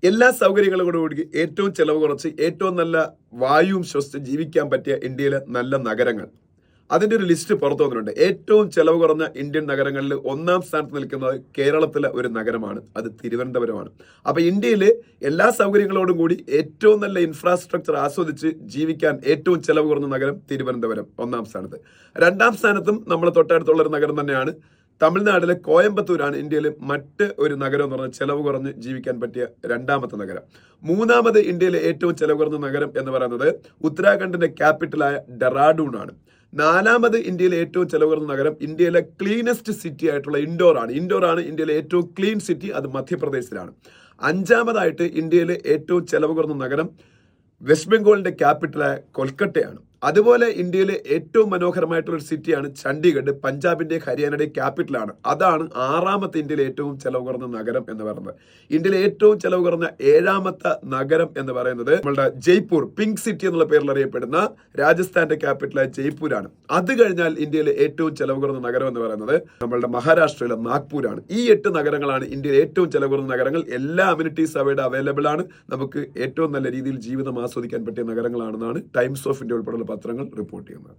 എല്ലാ സൗകര്യങ്ങളോടുകൂടി ഏറ്റവും ചെലവ് കുറച്ച് ഏറ്റവും നല്ല വായുവും ശ്വസിച്ച് ജീവിക്കാൻ പറ്റിയ ഇന്ത്യയിലെ നല്ല നഗരങ്ങൾ, അതിൻ്റെ ഒരു ലിസ്റ്റ് പുറത്തു വന്നിട്ടുണ്ട്. ഏറ്റവും ചെലവ് കുറഞ്ഞ ഇന്ത്യൻ നഗരങ്ങളിൽ ഒന്നാം സ്ഥാനത്ത് നിൽക്കുന്നത് കേരളത്തിലെ ഒരു നഗരമാണ്, അത് തിരുവനന്തപുരമാണ്. അപ്പോൾ ഇന്ത്യയിൽ എല്ലാ സൗകര്യങ്ങളോടും കൂടി ഏറ്റവും നല്ല ഇൻഫ്രാസ്ട്രക്ചർ ആസ്വദിച്ച് ജീവിക്കാൻ ഏറ്റവും ചെലവ് കുറഞ്ഞ നഗരം തിരുവനന്തപുരം ഒന്നാം സ്ഥാനത്ത്. രണ്ടാം സ്ഥാനത്തും നമ്മൾ തൊട്ടടുത്തുള്ള ഒരു നഗരം തന്നെയാണ് തമിഴ്നാട്ടിലെ കോയമ്പത്തൂരാണ് ഇന്ത്യയിലെ മറ്റ് ഒരു നഗരം എന്ന് പറഞ്ഞാൽ ചെലവ് കുറഞ്ഞ് ജീവിക്കാൻ പറ്റിയ രണ്ടാമത്തെ നഗരം. മൂന്നാമത് ഇന്ത്യയിലെ ഏറ്റവും ചെലവ് കുറഞ്ഞ നഗരം എന്ന് പറയുന്നത് ഉത്തരാഖണ്ഡിന്റെ ക്യാപിറ്റലായ ഡെറാഡൂൺ ആണ്. നാലാമത് ഇന്ത്യയിലെ ഏറ്റവും ചെലവ് കുറഞ്ഞ നഗരം ഇന്ത്യയിലെ ക്ലീനസ്റ്റ് സിറ്റി ആയിട്ടുള്ള ഇൻഡോർ ആണ് ഇന്ത്യയിലെ ഏറ്റവും ക്ലീൻ സിറ്റി, അത് മധ്യപ്രദേശിലാണ്. അഞ്ചാമതായിട്ട് ഇന്ത്യയിലെ ഏറ്റവും ചെലവ് കുറഞ്ഞ നഗരം വെസ്റ്റ് ബംഗാളിന്റെ ക്യാപിറ്റലായ കൊൽക്കട്ടയാണ്. അതുപോലെ ഇന്ത്യയിലെ ഏറ്റവും മനോഹരമായിട്ടുള്ള ഒരു സിറ്റിയാണ് ചണ്ഡീഗഡ്, പഞ്ചാബിന്റെ ഹരിയാനയുടെ ക്യാപിറ്റലാണ്. അതാണ് ആറാമത്തെ ഇന്ത്യയിലെ ഏറ്റവും ചെലവ് കുറഞ്ഞ നഗരം എന്ന് പറയുന്നത്. ഇന്ത്യയിലെ ഏറ്റവും ചെലവ് കുറഞ്ഞ ഏഴാമത്തെ നഗരം എന്ന് പറയുന്നത് നമ്മളുടെ ജയ്പൂർ, പിങ്ക് സിറ്റി എന്നുള്ള പേരിൽ അറിയപ്പെടുന്ന രാജസ്ഥാന്റെ ക്യാപിറ്റലായ ജയ്പൂരാണ്. അത് കഴിഞ്ഞാൽ ഇന്ത്യയിലെ ഏറ്റവും ചെലവ് കുറഞ്ഞ നഗരം എന്ന് പറയുന്നത് നമ്മളുടെ മഹാരാഷ്ട്രയിലെ നാഗ്പൂരാണ്. ഈ 8 നഗരങ്ങളാണ് ഇന്ത്യയിലെ ഏറ്റവും ചെലവ് കുറഞ്ഞ നഗരങ്ങൾ. എല്ലാ അമ്യൂണിറ്റീസ് അവിടെ അവൈലബിൾ ആണ്. നമുക്ക് ഏറ്റവും നല്ല രീതിയിൽ ജീവിതം ആസ്വദിക്കാൻ പറ്റിയ നഗരങ്ങളാണെന്നാണ് ടൈംസ് ഓഫ് ഇന്ത്യ ഉൾപ്പെടെയുള്ള പത്രങ്ങൾ റിപ്പോർട്ട് ചെയ്യുന്നത്.